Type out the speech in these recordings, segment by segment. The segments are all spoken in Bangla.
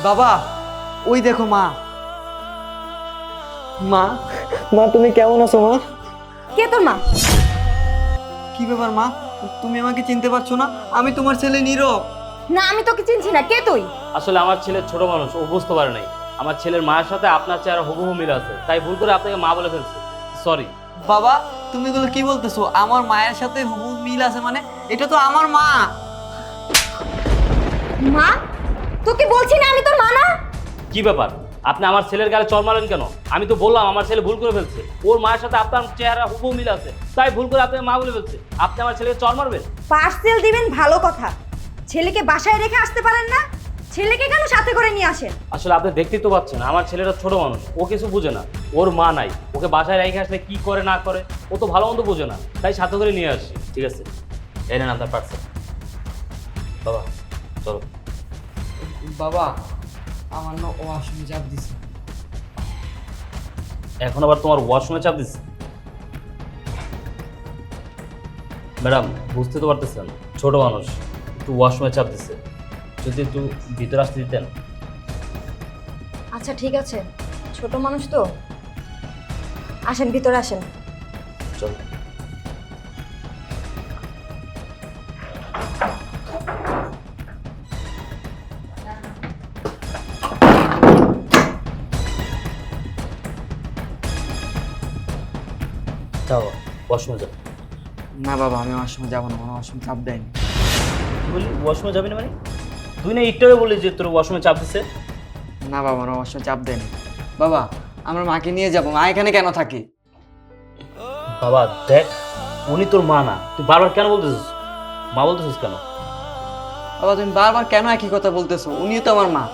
বাবা, ওই দেখো মা। মা, মা তুমি কেমন আছো মা? কে তোর মা? কি ব্যাপার মা, তুমি আমাকে চিনতে পারছো না? আমি তোমার ছেলে নীরব। না, আমি তোকে চিনছি না। কে তুই? আসলে আমার ছেলে ছোট মানুষ, ও বুঝতে পারে নাই। আমার ছেলের মায়ের সাথে আপনার চেহারা হুবহু মিল আছে, তাই ভুল করে আপনাকে মা বলে ফেলছে। সরি। বাবা, তুমি এগুলো কি বলতেছো? আমার মায়ের সাথে হুবহু মিল আছে মানে? এটা তো আমার মা। মা? তোকে বলছি না আমি তোর মা না? কি ব্যাপার, আপনি আমার ছেলের গালে চড় মারলেন কেন? আমি তো বললাম আমার ছেলে ভুল করে ফেলছে, ওর মায়ের সাথে আপনার চেহারা হুবহু মিল আছে, তাই ভুল করে আপনাকে মা বলে ফেলছে। আপনি আমার ছেলেকে চড় মারবেন? পার্সেল দিবেন ভালো কথা, ছেলেকে বাসায় রেখে আসতে পারেন না? ছেলেকে কেন সাথে করে নিয়ে আসেন? আসলে আপনি দেখতেই তো পাচ্ছেন আমার ছেলেটা ছোট মানুষ, ও কিছু বুঝে না। ওর মা নাই, ওকে বাসায় রেখে আসলে কি করে না করে ও তো ভালো মন্দ বুঝে না, তাই সাথে করে নিয়ে আসছি। ঠিক আছে, এই নেন আপনার পার্সেল। বাবা চলো। বাবা, আমার না ওয়াশরুমে চাপ দিছে। এখন আবার তোমার ওয়াশরুমে চাপ দিচ্ছে? ম্যাডাম বুঝতে তো পারতেছেন ছোট মানুষ, একটু ওয়াশরুমে চাপ দিচ্ছে, যদি একটু ভিতরে আসতে দিতেন। আচ্ছা ঠিক আছে, ছোট মানুষ তো, আসেন ভিতরে আসেন। চলো। যাও ওয়াশরুমে যাও। না বাবা, আমি ওয়াশরুমে যাবো না, আমার ওয়াশরুমে চাপ দেয়নি। কি বললি ওয়াশরুমে যাবি না মানে? তুই না একটাও বললি যে তোর ওয়াশরুমে চাপ দিচ্ছে। না বাবা, আমার ওয়াশরুমে চাপ দেয়নি। বাবা, আমার মাকে নিয়ে যাবো। মা এখানে কেন থাকে? বাবা দেখ, উনি তোর মা না, তুই বারবার কেন বলতেছিস মা বলতেছিস কেন? বাবা, তুমি বারবার কেন একই কথা বলতেছো? উনিও তো আমার মা।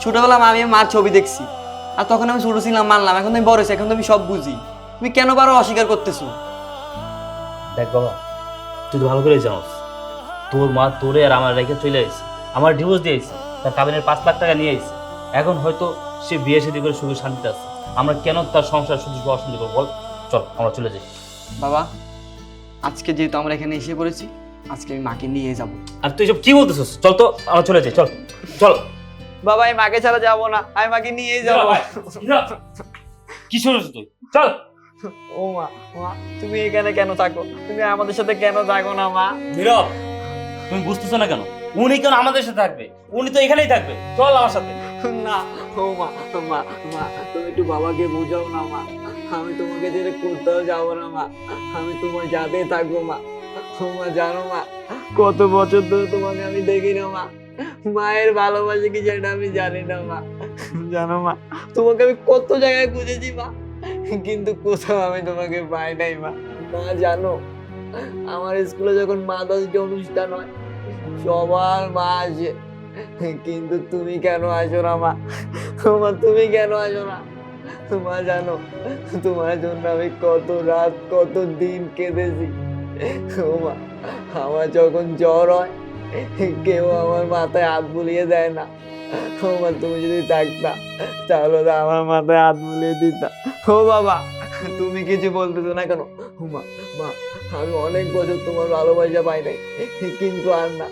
ছোটবেলায় আমি মার ছবি দেখছি, আর তখন আমি ছোট ছিলাম মানলাম, এখন তুমি বড় হয়েছো, এখন তুমি সব বুঝি। তুমি কেন বারবার অস্বীকার করতেছো? দেখ বাবা, তুই তো ভালো করে জানোস তোর মা তোরে আর আমার রেখে চলে আসছে, আমার ডিভোর্স দিয়ে আইছে, তার কাবিনের 5 লাখ টাকা নিয়ে আইছে। এখন হয়তো সে বিয়ে শাদী করে সুখে শান্তিতে আছে, আমরা কেন তার সংসার শুধু অশান্তি করবো? বল, চল আমরা চলে যাই। বাবা, আজকে যেহেতু আমরা এখানে এসে পড়েছি, আজকে আমি মাকে নিয়ে যাব। আর তুই সব কি বলতেছিস? চল তো আমরা চলে যাই, চল চল। বাবা, আমি মাকে ছাড়া যাবো না, আমি মাকে নিয়ে যাবো। কি শুনিস তুই? চল। ও মা, মা তুমি এখানে কেন থাকো? তুমি আমাদের সাথে কেন থাকো না মা? নীরব, তুমি বুঝতেছো না কেন? উনি কেন আমাদের সাথে থাকবে? উনি তো এখানেই থাকবে, চল আমার সাথে। না, ও মা, মা, মা তুমি একটু বাবাকে বোঝাও না মা। আমি তোমাকে ছেড়ে কোথাও যাবো না মা, আমি তোমার সাথেই থাকবো মা। ও মা, জানো মা, কত বছর ধরে তোমাকে আমি দেখি না মা। মায়ের ভালোবাসা কি সেটা আমি জানি না মা। জানো মা, তোমাকে আমি কত জায়গায় খুঁজেছি মা, কিন্তু কোথাও আমি তোমাকে পাই নাই মা। মা জানো, আমার স্কুলে যখন মা দশটি অনুষ্ঠান হয়, সবার মা আসে, কিন্তু তুমি কেন আসো না মা? মা তুমি কেন আসো না? মা জানো, তোমার জন্য আমি কত রাত কত দিন কেঁদেছি। ও মা, আমার যখন জ্বর হয়, কেউ আমার মাথায় হাত বুলিয়ে দেয় না। ও মা, তুমি যদি থাকতা তাহলে তো আমার মাথায় হাত বুলিয়ে দিতা। ও বাবা, তুমি কিছু বলতেছো না কেন? ও মা, মা আমি অনেক বছর তোমার ভালোবাসা পাই নাই, কিন্তু আর না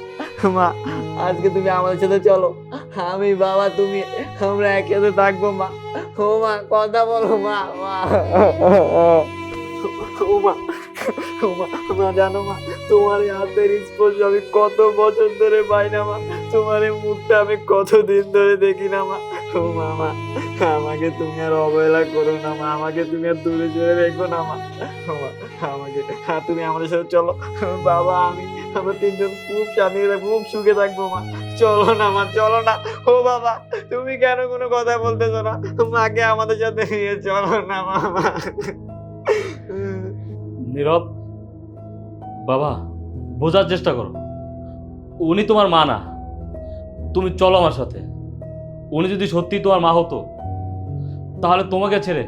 মা, আজকে তুমি আমাদের সাথে চলো, আমি বাবা তুমি আমরা একসাথে থাকবো মা। ও মা, কথা বলো মা। মা, ও মা, ও মা, মা জানো মা, তোমার এই হাতের স্পর্শ আমি কত বছর ধরে পাই না মা, তোমার এই মুখটা আমি কতদিন ধরে দেখি না মা। ও মা, মা আমাকে তুমি আর অবহেলা করো না মা, আমাকে তুমি আর দূরে সরে রেখো না মা। ও মা, আমাকে তুমি আমাদের সাথে চলো, বাবা আমি আমরা তিনজন খুব শান্তিতে খুব সুখে থাকবো মা। চলো না মা, চলো না। ও বাবা, তুমি কেন কোনো কথা বলতেছো না? মাকে আমাদের সাথে নিয়ে চলো না মামা। নীরব, বাবা বোঝার চেষ্টা করো, উনি তোমার মা না। তুমি চলো আমার সাথে। উনি যদি সত্যি তোমার মা হতো তাহলে তোমাকে ছেড়ে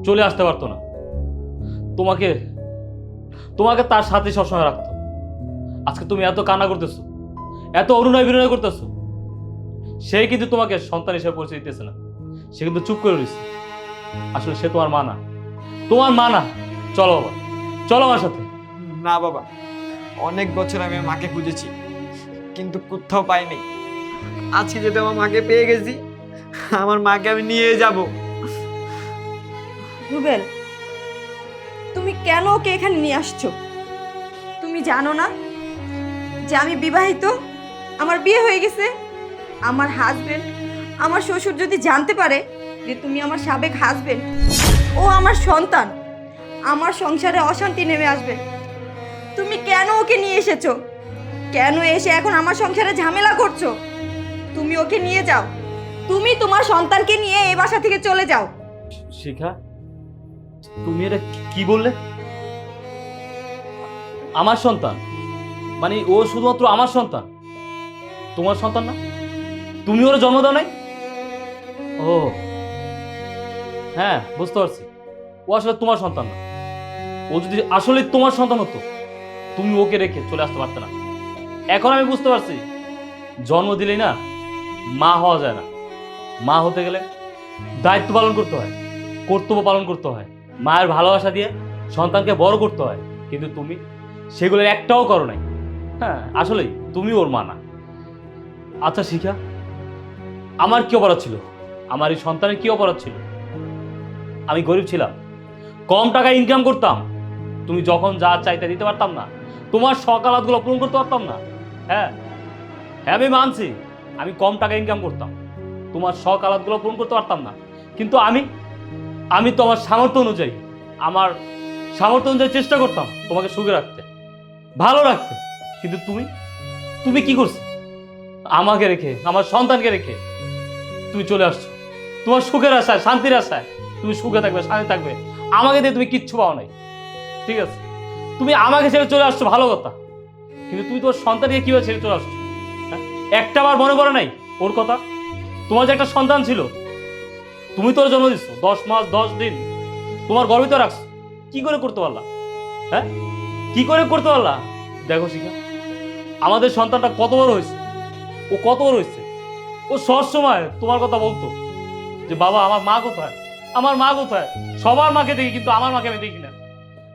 চলে আসতে পারতো না, তোমাকে তোমাকে তার সাথে সবসময় রাখতো। আজকে তুমি এত কান্না করতেছো, এত অনুনয় বিনয় করতেছো, সে কিন্তু তোমাকে সন্তান হিসেবে পরিচয় দিতেছে না, সে কিন্তু চুপ করে রয়েছে। আসলে সে তোমার মা না, তোমার মা না। চলো বাবা, চলো আমার সাথে। না বাবা, অনেক বছর আমি আমার মাকে খুঁজেছি, কিন্তু কোথাও পাইনি। আজকে যেটা আমার মাকে পেয়ে গেছি, আমার মাকে আমি নিয়ে যাব। রুবেল, তুমি কেন ওকে এখানে নিয়ে আসছো? তুমি জানো না যে আমি বিবাহিত, আমার বিয়ে হয়ে গেছে? আমার হাজবেন্ড, আমার শ্বশুর যদি জানতে পারে যে তুমি আমার সাবেক হাজবেন্ড, ও আমার সন্তান, আমার সংসারে অশান্তি নেমে আসবে। তুমি কেন ওকে নিয়ে এসেছো? কেন এসে এখন আমার সংসারে ঝামেলা করছো? তুমি ওকে নিয়ে যাও, তুমি তোমার সন্তানকে নিয়ে এই বাসা থেকে চলে যাও। শিখা, তুমি এটা কি বললে? আমার সন্তান মানে ও শুধুমাত্র আমার সন্তান, তোমার সন্তান না? তুমি ওর জন্ম দাও নাই? ও হ্যাঁ, বুঝতে পারছি। ও আসলে তোমার সন্তান না। ও যদি আসলে তোমার সন্তান হতো, তুমি ওকে রেখে চলে আসতে পারতে না। এখন আমি বুঝতে পারছি, জন্ম দিলেই না মা হওয়া যায় না। মা হতে গেলে দায়িত্ব পালন করতে হয়, কর্তব্য পালন করতে হয়, মায়ের ভালোবাসা দিয়ে সন্তানকে বড় করতে হয়। কিন্তু তুমি সেগুলোর একটাও করো নাই। হ্যাঁ, আসলেই তুমি ওর মা না। আচ্ছা শিখা, আমার কি অপরাধ ছিল? আমার এই সন্তানের কি অপরাধ ছিল? আমি গরিব ছিলাম, কম টাকা ইনকাম করতাম, তুমি যখন যা চাইতে দিতে পারতাম না, তোমার সকালাতগুলো পূরণ করতে পারতাম না। হ্যাঁ হ্যাঁ, আমি মানছি আমি কম টাকা ইনকাম করতাম, তোমার সকালাতগুলো পূরণ করতে পারতাম না। কিন্তু আমি তো আমার সামর্থ্য অনুযায়ী চেষ্টা করতাম তোমাকে সুখে রাখতে, ভালো রাখতে। কিন্তু তুমি কি করছো? আমাকে রেখে, আমার সন্তানকে রেখে তুমি চলে আসছো তোমার সুখের আশায়, শান্তির আশায়। তুমি সুখে থাকবে, শান্তি থাকবে, আমাকে দিয়ে তুমি কিচ্ছু পাও নাই। ঠিক আছে, তুমি আমাকে ছেড়ে চলে আসছো, ভালো কথা। কিন্তু তুমি তোমার সন্তানকে কিভাবে ছেড়ে চলে আসছো? হ্যাঁ, একটা বার মনে পড়ে নাই ওর কথা? তোমার যে একটা সন্তান ছিল, তুমি তোর জন্ম দিচ্ছ, 10 মাস 10 দিন তোমার গর্বিত রাখছো। কি করে করতে পারলা? হ্যাঁ, কি করে করতে পারলা? দেখো শিখা, আমাদের সন্তানটা কত বড় হয়েছে, ও কত বড় হয়েছে। ও সব সময় তোমার কথা বলতো যে বাবা আমার মা কোথায়, আমার মা কোথায়। সবার মাকে দেখি, কিন্তু আমার মাকে আমি দেখি না।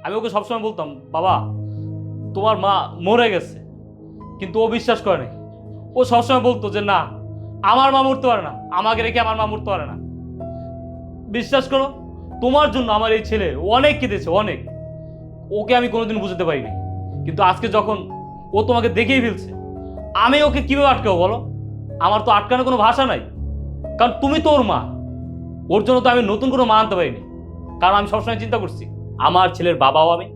আমি ওকে সবসময় বলতাম বাবা তোমার মা মরে গেছে, কিন্তু ও বিশ্বাস করে নাই। ও সবসময় বলতো যে না, আমার মা মরতে পারে না, আমাকে রেখে আমার মা মরতে পারে না। বিশ্বাস করো, তোমার জন্য আমার এই ছেলে অনেক কেঁদেছে, অনেক। ওকে আমি কোনোদিন বুঝতে পারিনি। কিন্তু আজকে যখন ও তোমাকে দেখেই ফেলছে, আমি ওকে কিভাবে আটকাবো বলো? আমার তো আটকানোর কোনো ভাষা নাই, কারণ তুমি তো ওর মা। ওর জন্য তো আমি নতুন কোনো মা আনতে পারিনি, কারণ আমি সবসময় চিন্তা করছি আমার ছেলের বাবাও আমি,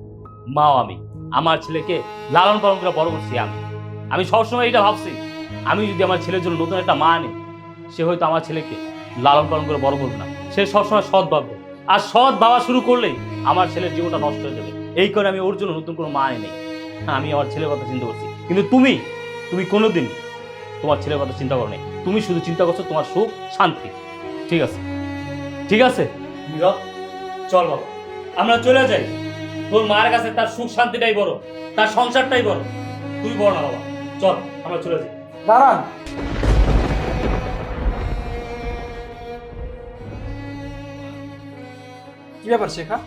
মাও আমি। আমার ছেলেকে লালন পালন করে বড় করছি আমি সবসময় এটা ভাবছি, আমি যদি আমার ছেলের জন্য নতুন একটা মা আনি, সে হয়তো আমার ছেলেকে লালন পালন করে বড় করবে না, সে সবসময় সৎ ভাববে। আর সৎ ভাবা শুরু করলেই আমার ছেলের জীবনটা নষ্ট হয়ে যাবে। এই কারণে আমি ওর জন্য নতুন কোনো মা আনি নেই। আমি আমার ছেলের কথা চিন্তা করছি। কিন্তু তুমি কোনোদিন তোমার ছেলের কথা চিন্তা করো নাই। তুমি শুধু চিন্তা করছো তোমার সুখ শান্তি। ঠিক আছে, ঠিক আছে নীরব, চল বাবা আমরা চলে যাই। তোর মায়ের কাছে তার সুখ শান্তিটাই বড়, তার সংসারটাই বড়, তুই বড় না বাবা। চল আমরা চলে যাই। দাঁড়ান, কি ব্যাপার শেখা?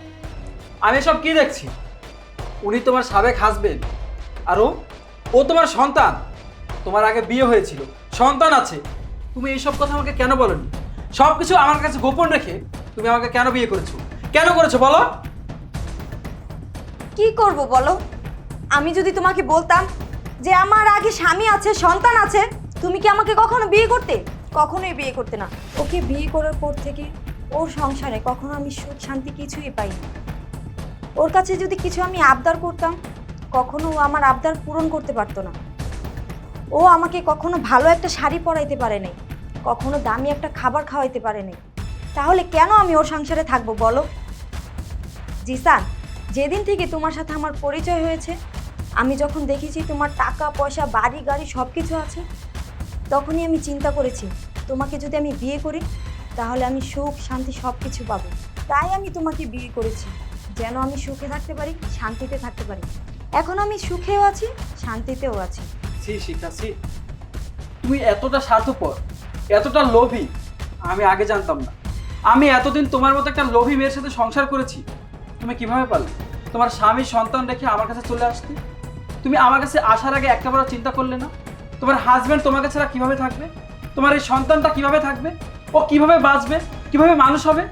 আমি সব কি দেখছি? উনি তোমার সাবেক হাজবেন্ড, আর ও তোমার সন্তান। তোমার আগে বিয়ে হয়েছিল, সন্তান আছে। তুমি এইসব কথা আমাকে কেন বলোনি? সব কিছু আমার কাছে গোপন রেখে তুমি আমাকে কেন বিয়ে করেছো? কেন করেছো বলো? কি করব বলো? আমি যদি তোমাকে বলতাম যে আমার আগে স্বামী আছে, সন্তান আছে, তুমি কি আমাকে কখনো বিয়ে করতে? কখনোই বিয়ে করতে না। ওকে বিয়ে করার পর থেকে ওর সংসারে কখনো আমি সুখ শান্তি কিছুই পাইনি। ওর কাছে যদি কিছু আমি আবদার করতাম, কখনো ও আমার আবদার পূরণ করতে পারতো না। ও আমাকে কখনো ভালো একটা শাড়ি পরাইতে পারে নাই, কখনো দামি একটা খাবার খাওয়াইতে পারে নাই। তাহলে কেন আমি ওর সংসারে থাকবো বলো? জিসান, যেদিন থেকে তোমার সাথে আমার পরিচয় হয়েছে, আমি যখন দেখেছি তোমার টাকা পয়সা বাড়ি গাড়ি সব কিছু আছে, তখনই আমি চিন্তা করেছি তোমাকে যদি আমি বিয়ে করি তাহলে আমি সুখ শান্তি সব কিছু পাবো। তাই আমি তোমাকে বিয়ে করেছি, যেন আমি সুখে থাকতে পারি, শান্তিতে থাকতে পারি। এখন আমি সুখেও আছি, শান্তিতেও আছি। সি শিখা, সি, তুমি এতটা স্বার্থপর, এতটা লোভী আমি আগে জানতাম না। আমি এতদিন তোমার মতো একটা লোভী মেয়ের সাথে সংসার করেছি। তুমি কিভাবে পারলে তোমার স্বামী সন্তান রেখে আমার কাছে চলে আসতে? তুমি আমার কাছে আসার আগে একটাবারও চিন্তা করলে না তোমার হাজবেন্ড তোমাকে ছাড়া কিভাবে থাকবে? তোমার এই সন্তানটা কিভাবে থাকবে? ও কিভাবে বাঁচবে, কিভাবে মানুষ হবে?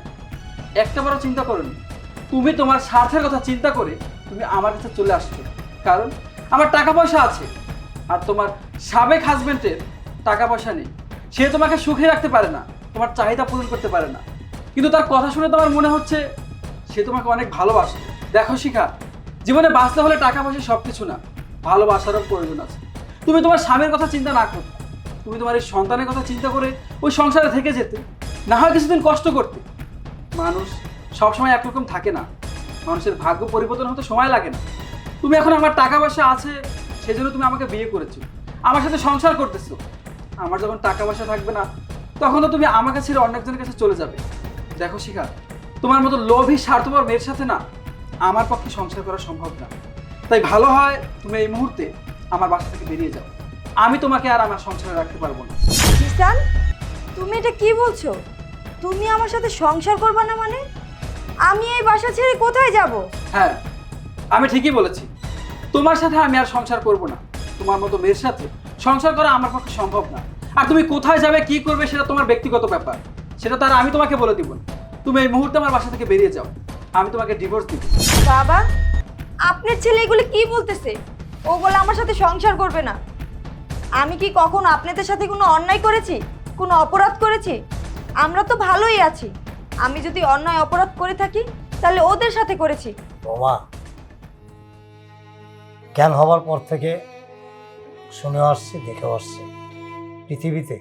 একটা বড় চিন্তা করোনি। তুমি তোমার স্বার্থের কথা চিন্তা করে তুমি আমার কাছে চলে আসছো, কারণ আমার টাকা পয়সা আছে। আর তোমার সাবেক হাজবেন্ডের টাকা পয়সা নেই, সে তোমাকে সুখে রাখতে পারে না, তোমার চাহিদা পূরণ করতে পারে না। কিন্তু তার কথা শুনে তোমার মনে হচ্ছে সে তোমাকে অনেক ভালোবাসে। দেখো শিখা, জীবনে বাঁচতে হলে টাকা পয়সা সব কিছু না, ভালোবাসারও প্রয়োজন আছে। তুমি তোমার স্বামীর কথা চিন্তা না করতে, তুমি তোমার এই সন্তানের কথা চিন্তা করে ওই সংসারে থেকে যেতে, না হয় কিছুদিন কষ্ট করতে। মানুষ সবসময় একরকম থাকে না, মানুষের ভাগ্য পরিবর্তন হতে সময় লাগে না। তুমি এখন আমার টাকা পয়সা আছে সেই জন্য তুমি আমাকে বিয়ে করেছো, আমার সাথে সংসার করতেছো। আমার যখন টাকা পয়সা থাকবে না, তখন তো তুমি আমাকে ছেড়ে অন্য একজনের কাছে চলে যাবে। দেখো শিখা, তোমার মতো লোভী স্বার্থপর মেয়ের সাথে না আমার পক্ষে সংসার করা সম্ভব না। তাই ভালো হয় তুমি এই মুহূর্তে আমার বাসা থেকে বেরিয়ে যাও। আমি তোমাকে আর আমার সংসারে রাখতে পারবো না। জিসান, তুমি এটা কি বলছো? তুমি আমার সাথে সংসার করবে না মানে? আমি এই বাসা ছেড়ে কোথায় যাব? হ্যাঁ, আমি ঠিকই বলেছি, তোমার সাথে আমি আর সংসার করব না। তোমার মতো মেয়ের সাথে সংসার করা আমার পক্ষে সম্ভব না। আর তুমি কোথায় যাবে, কি করবে, সেটা তোমার ব্যক্তিগত ব্যাপার, সেটা তার আমি তোমাকে বলে দিব না। তুমি এই মুহূর্তে আমার বাসা থেকে বেরিয়ে যাও, আমি তোমাকে ডিভোর্স দিব। বাবা, আপনার ছেলে এগুলো কি বলতেছে? ও বলে আমার সাথে সংসার করবে না। আমি কি কখনো আপনাদের সাথে কোনো অন্যায় করেছি, কোনো অপরাধ করেছি? আমরা তো ভালোই আছি। আমি যদি অন্যায় অপরাধ করে থাকি তাহলে ওদের সাথে করেছি। বোমা, জ্ঞান হবার পর থেকে শুনে আসছি, দেখেও আসছি, পৃথিবীতে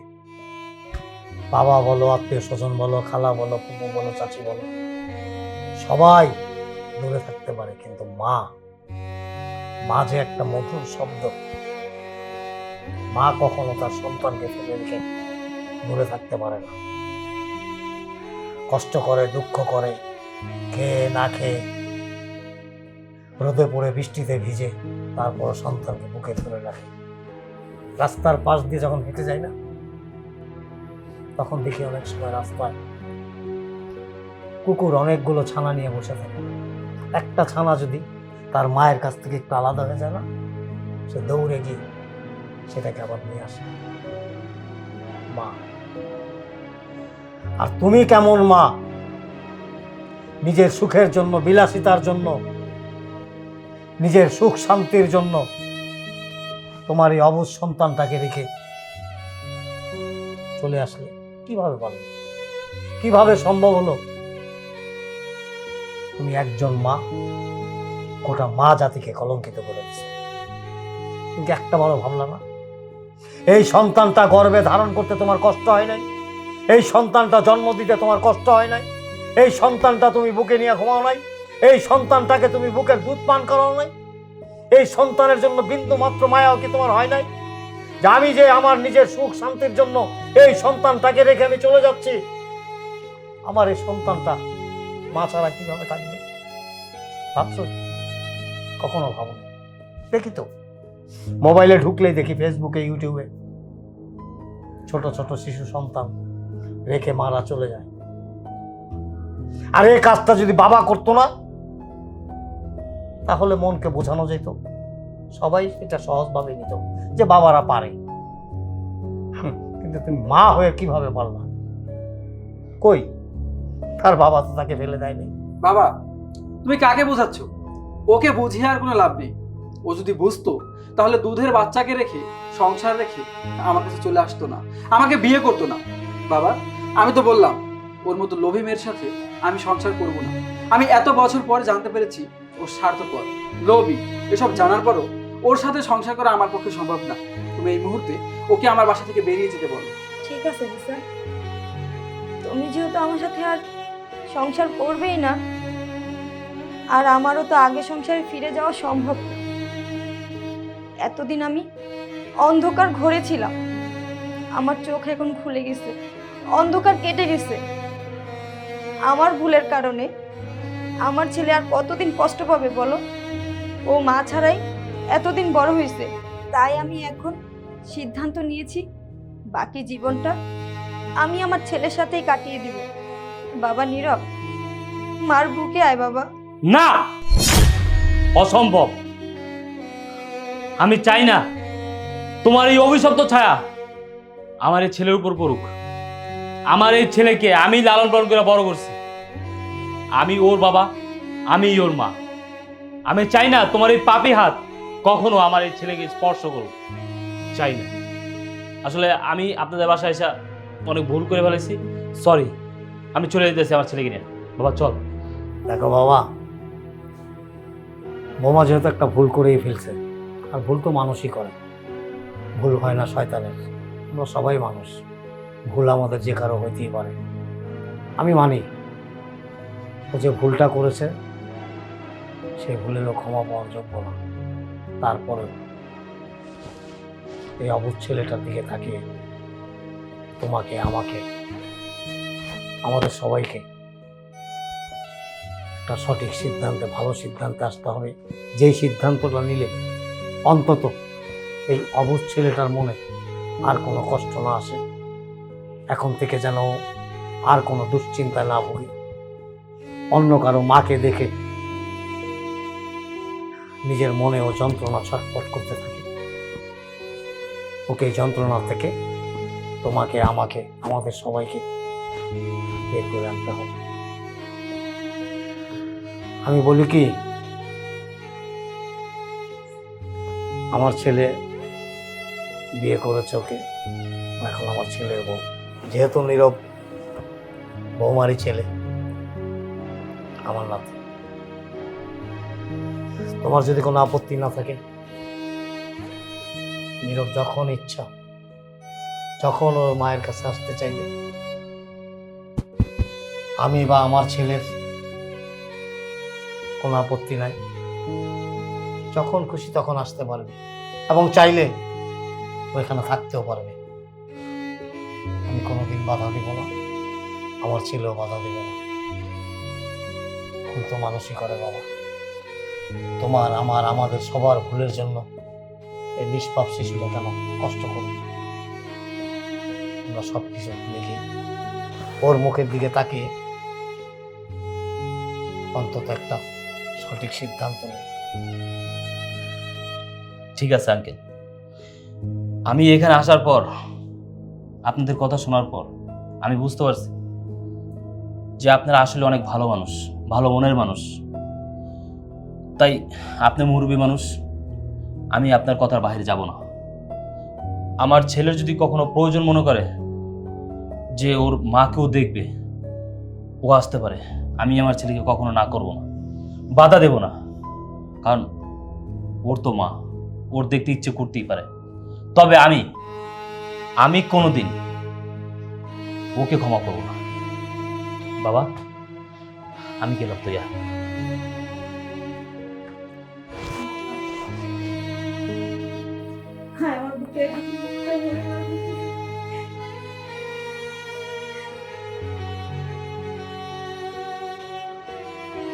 বাবা বলো, আত্মীয় স্বজন বলো, খালা বলো, ফুপু বলো, চাচি বলো, সবাই দূরে থাকতে পারে, কিন্তু মা, মা যে একটা মধুর শব্দ। মা কখনো তার সন্তানকে ফেলে রেখে দূরে থাকতে পারে না। কষ্ট করে, দুঃখ করে, খেয়ে না খেয়ে, রোদে পড়ে বৃষ্টিতে ভিজে, তারপর সন্তানকে বুকে ধরে রাখে। রাস্তার পাশ দিয়ে যখন হেঁটে যায় না, তখন দেখি অনেক সময় রাস্তায় কুকুর অনেকগুলো ছানা নিয়ে বসে থাকে। একটা ছানা যদি তার মায়ের কাছ থেকে একটু আলাদা হয়ে যায় না, সে দৌড়ে গিয়ে সেটাকে আবার নিয়ে আসে। মা। আর তুমি কেমন মা? নিজের সুখের জন্য, বিলাসিতার জন্য, নিজের সুখ শান্তির জন্য তোমার এই অবুঝ সন্তানটাকে রেখে চলে আসলে কিভাবে পারলে? কিভাবে সম্ভব হলো? তুমি একজন মা, গোটা মা জাতিকে কলঙ্কিত করে দিচ্ছ। কিন্তু একটা বড় ভাবলা না, এই সন্তানটা গর্ভে ধারণ করতে তোমার কষ্ট হয় নাই? এই সন্তানটা জন্ম দিতে তোমার কষ্ট হয় নাই? এই সন্তানটা তুমি বুকে নিয়ে ঘুমাও নাই? এই সন্তানটাকে তুমি বুকের দুধ পান করাও নাই? এই সন্তানের জন্য বিন্দু মাত্র মায়াও কি তোমার হয় নাই? যে আমি যে আমার নিজের সুখ শান্তির জন্য এই সন্তানটাকে রেখে আমি চলে যাচ্ছি, আমার এই সন্তানটা মা ছাড়া কিভাবে থাকবে? ভাবছো? কখনো ভাবো না। দেখি তো, মোবাইলে ঢুকলেই দেখি, ফেসবুকে, ইউটিউবে ছোট ছোট শিশু সন্তান রেখে মারা চলে যায়। আর এই কাজটা যদি বাবা করতো না, তাহলে মনকে বোঝানো যেত, সবাই এটা সহজভাবে নিত যে বাবারা পারে। কিন্তু তুমি মা হয়ে কিভাবে পারলা? কই, তার বাবা তো তাকে ফেলে দেয়নি। বাবা, তুমি কাকে বোঝাচ্ছ? ওকে বুঝিয়ে আর কোনো লাভ নেই। ও যদি বুঝতো তাহলে দুধের বাচ্চাকে রেখে, সংসার রেখে আমার কাছে চলে আসতো না, আমাকে বিয়ে করতো না। বাবা, আমি তো বললাম ওর মতো লোভী মেয়ের সাথে আমি সংসার করব না। আমি এত বছর পরে জানতে পেরেছি ও স্বার্থপর, লোভী। এসব জানার পরও ওর সাথে সংসার করা আমার পক্ষে সম্ভব না। তুমি এই মুহূর্তে ওকে আমার বাসা থেকে বেরিয়ে যেতে বলো। ঠিক আছে জিসান, তুমি যেহেতু আমার সাথে আর সংসার করবেই না, আর আমারও তো আগে সংসারে ফিরে যাওয়া সম্ভব না। এতদিন আমি অন্ধকার ঘরে ছিলাম, আমার চোখ এখন খুলে গেছে, অন্ধকার কেটে গেছে। আমার ভুলের কারণে আমার ছেলে আর কতদিন কষ্ট পাবে বলো? ও মা ছাড়াই এতদিন বড় হয়েছে। তাই আমি এখন সিদ্ধান্ত নিয়েছি, বাকি জীবনটা আমি আমার ছেলের সাথেই কাটিয়ে দিব। বাবা নীরব, মার বুকে আয় বাবা। না, অসম্ভব। আমি চাই না তোমার এই অভিশপ্ত ছায়া আমার এই ছেলের উপর পড়ুক। আমার এই ছেলেকে আমি লালন পালন করে বড় করছি, আমি ওর বাবা, আমি ওর মা। আমি চাই না তোমার এই পাপী হাত কখনো আমার এই ছেলেকে স্পর্শ করুক, চাই না। আসলে আমি আপনাদের বাসায় এসে অনেক ভুল করে ফেলেছি, সরি। আমি চলে যেতেছি আমার ছেলেকে নিয়ে। বাবা চল। দেখো বাবা, বোমা যেহেতু একটা ভুল করেই ফেলছে, আর ভুল তো মানুষই করে, ভুল হয় না শয়তানের। আমরা সবাই মানুষ, ভুল আমাদের যে কারো হইতেই পারে। আমি মানি ও যে ভুলটা করেছে সেই ভুলেরও ক্ষমা পাওয়ার যোগ্য না। তারপরেও এই অবুঝ ছেলেটার দিকে তাকিয়ে তোমাকে, আমাকে, আমাদের সবাইকে একটা সঠিক সিদ্ধান্তে, ভালো সিদ্ধান্তে আসতে হবে। যেই সিদ্ধান্তটা নিলে অন্তত এই অবুঝ ছেলেটার মনে আর কোনো কষ্ট না আসে, এখন থেকে যেন আর কোনো দুশ্চিন্তায় না ভুগি, অন্য কারো মাকে দেখে নিজের মনেও যন্ত্রণা ছটফট করতে থাকে। ওকে এই যন্ত্রণা থেকে তোমাকে, আমাকে, আমাদের সবাইকে বের করে আনতে হবে। আমি বলি কি, আমার ছেলে বিয়ে করেছে ওকে, এখন আমার ছেলের বউ, যেহেতু নীরব বৌমারি ছেলে, আমার নাতি। তোমার যদি কোনো আপত্তি না থাকে, নীরব যখন ইচ্ছা, যখন ওর মায়ের কাছে আসতে চাইবে, আমি বা আমার ছেলের কোনো আপত্তি নাই। যখন খুশি তখন আসতে পারবে, এবং চাইলে ওইখানে থাকতেও পারবে। আমি কোনোদিন বাধা দিব না, আমার ছেলেও বাধা দেবে না। ভুল তো মানুষই করে বাবা। তোমার, আমার, আমাদের সবার ভুলের জন্য এই নিষ্পাপ শিশুটা কেন কষ্ট করবে? আমরা সব কিছু ভুলে গিয়ে ওর মুখের দিকে তাকিয়ে অন্তত একটা সঠিক সিদ্ধান্ত নেই। ঠিক আছে আঙ্কেল, আমি এখানে আসার পর, আপনাদের কথা শোনার পর আমি বুঝতে পারছি যে আপনারা আসলে অনেক ভালো মানুষ, ভালো মনের মানুষ। তাই আপনি মুরব্বী মানুষ, আমি আপনার কথার বাইরে যাব না। আমার ছেলের যদি কখনো প্রয়োজন মনে করে যে ওর মাকেও দেখবে, ও আসতে পারে। আমি আমার ছেলেকে কখনো না করব না, বাধা দেব না, কারণ ওর তো মা, ওর দেখতে ইচ্ছে করতেই পারে। তবে আমি কোনোদিন ওকে ক্ষমা করব না। বাবা, আমি গেলাম তো।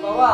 বাবা